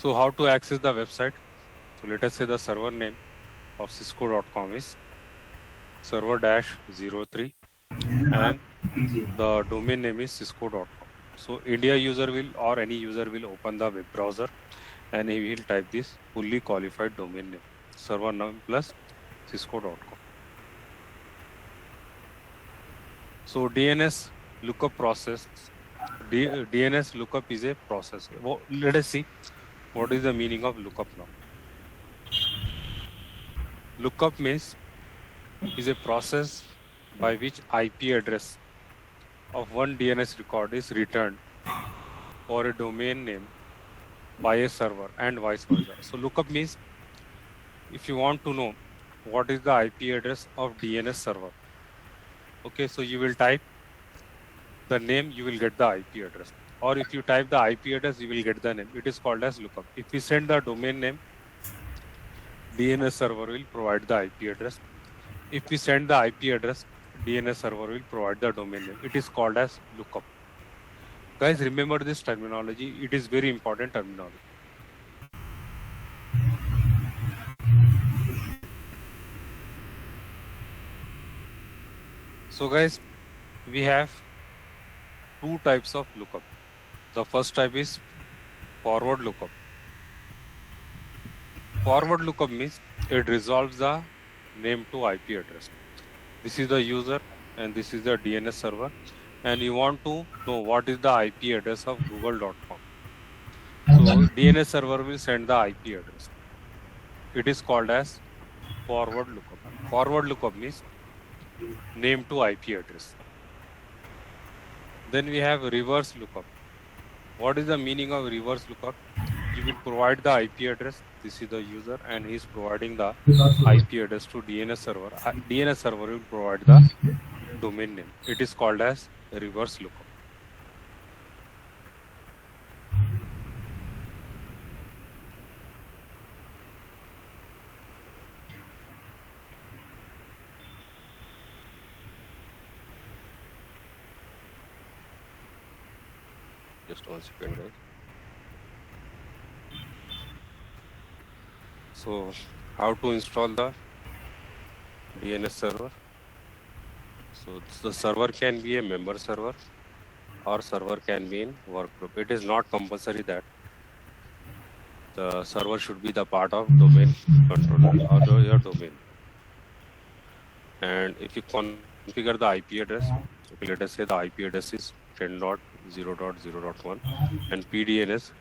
So how to access the website? So let us say the server name of cisco.com is server-03 and the domain name is cisco.com. So India user will or any user will open the web browser and he will type this fully qualified domain name server name plus cisco.com. So DNS lookup process. DNS lookup is a process. Let us see what is the meaning of lookup now. Lookup means is a process by which IP address of one DNS record is returned for a domain name by a server and vice versa. So lookup means if you want to know what is the IP address of DNS server. Okay, so you will type the name, you will get the IP address. Or if you type the IP address, you will get the name. It is called as lookup. If we send the domain name, DNS server will provide the IP address. If we send the IP address, DNS server will provide the domain name. It is called as lookup. Guys, remember this terminology. It is very important terminology. So guys, we have two types of lookup. The first type is forward lookup. Forward lookup means it resolves the name to IP address. This is the user and this is the DNS server, and you want to know what is the IP address of google.com. So DNS server will send the IP address. It is called as forward lookup. Forward lookup means name to IP address. Then we have reverse lookup. What is the meaning of reverse lookup? You will provide the IP address. This is the user and he is providing the IP address to DNS server. DNS server will provide the domain name. It is called as reverse lookup. Just 1 second, guys. So how to install the DNS server? So the server can be a member server or server can be in work group. It is not compulsory that the server should be the part of domain controller or your domain. And if you configure the IP address, okay, let us say the IP address is 10.0.0.1 and PDNS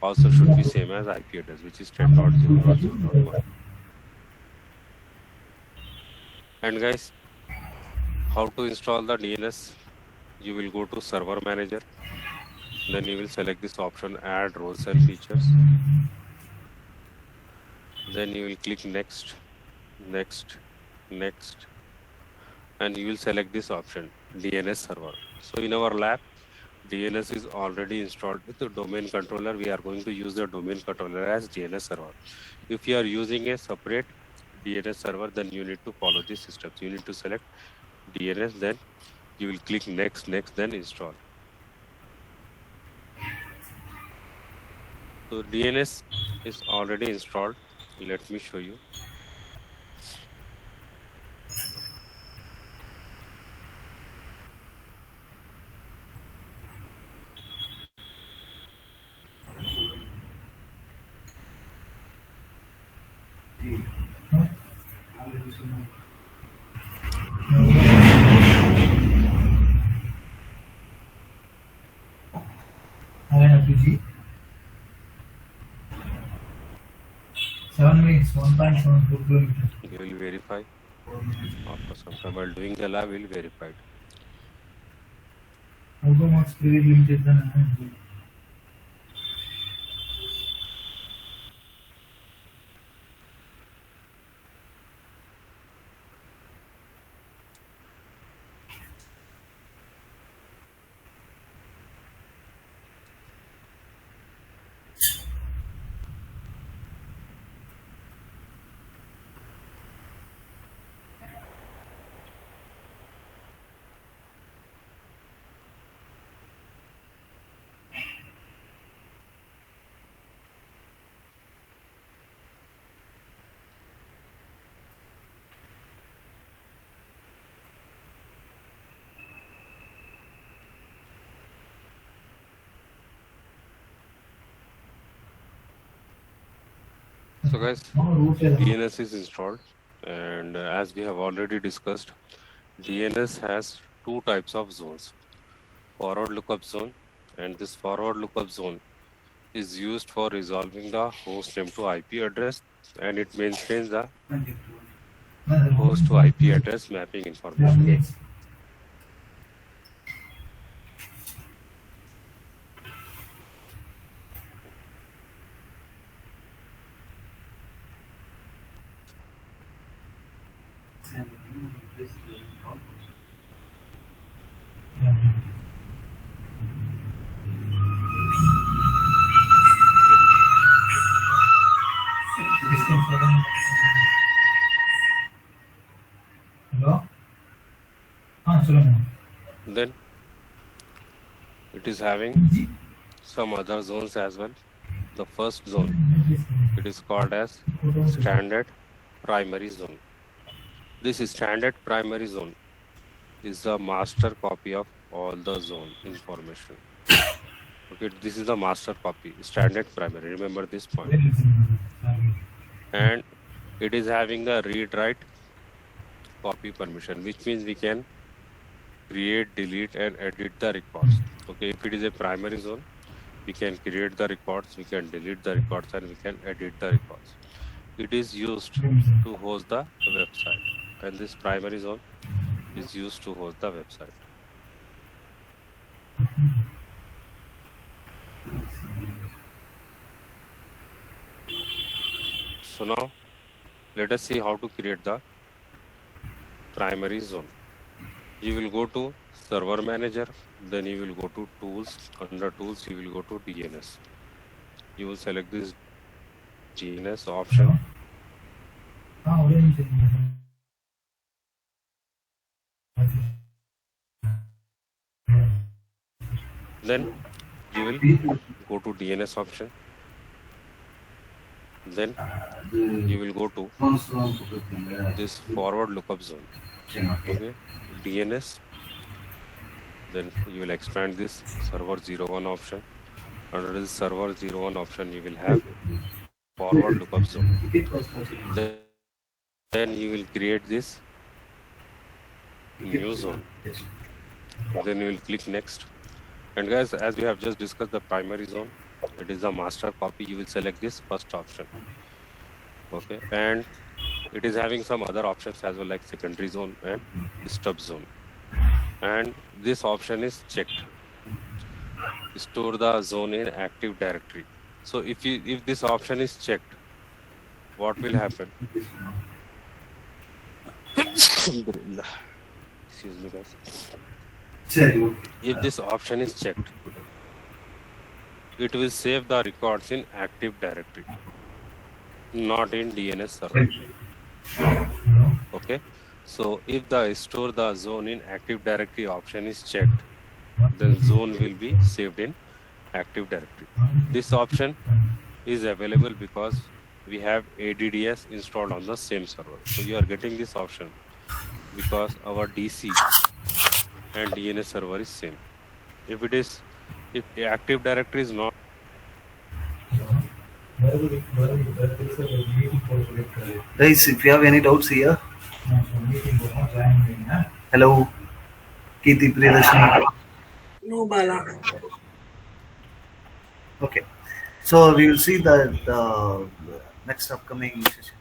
also should be same as IP address, which is 10.0.0.1. And guys, how to install the DNS? You will go to server manager, then you will select this option, add roles and features. Then you will click next, next, next, and you will select this option, DNS server. So in our lab, DNS is already installed with the domain controller. We are going to use the domain controller as DNS server. If you are using a separate DNS server, then you need to follow these steps. You need to select DNS, then you will click next, next, then install. So DNS is already installed. Let me show you. RPG. 7 minutes, 1.74 kilometers. You will verify. After some time while doing the lab, we'll verify it. Although much clearly limited than energy. So guys, DNS is installed, and as we have already discussed, DNS has two types of zones: forward lookup zone, and this forward lookup zone is used for resolving the host name to IP address, and it maintains the host to IP address mapping information. Hello? சொல்லுங்க. Then it is having some other zones as well. The first zone, it is called as standard primary zone. This standard primary zone is the master copy of all the zone information. Okay, this is the master copy, standard primary. Remember this point. And it is having a read-write copy permission, which means we can create, delete, and edit the records. Okay, if it is a primary zone, we can create the records, we can delete the records, and we can edit the records. It is used to host the website, and this primary zone is used to host the website. So now let us see how to create the primary zone. You will go to server manager, then you will go to tools. Under tools, you will go to DNS. You will select this DNS option. Then you will go to DNS option. Then you will go to this forward lookup zone. Okay, DNS. Then you will expand this server 01 option. Under this server 01 option, you will have forward lookup zone. Then you will create this new zone. Then you will click next. And guys, as we have just discussed the primary zone, it is the master copy. You will select this first option. Okay, and it is having some other options as well, like secondary zone and stub zone. And this option is checked. Store the zone in active directory. So if this option is checked, what will happen? Excuse me, guys. If this option is checked, it will save the records in active directory, not in DNS server. Okay, so if the store the zone in active directory option is checked, then zone will be saved in active directory. This option is available because we have ADDS installed on the same server. So you are getting this option because our DC and DNS server is same. If the active directory is not, Guys, if you have any doubts here, hello, Kirti Priyadarshini. No, Bala. Okay, so we will see the next upcoming session.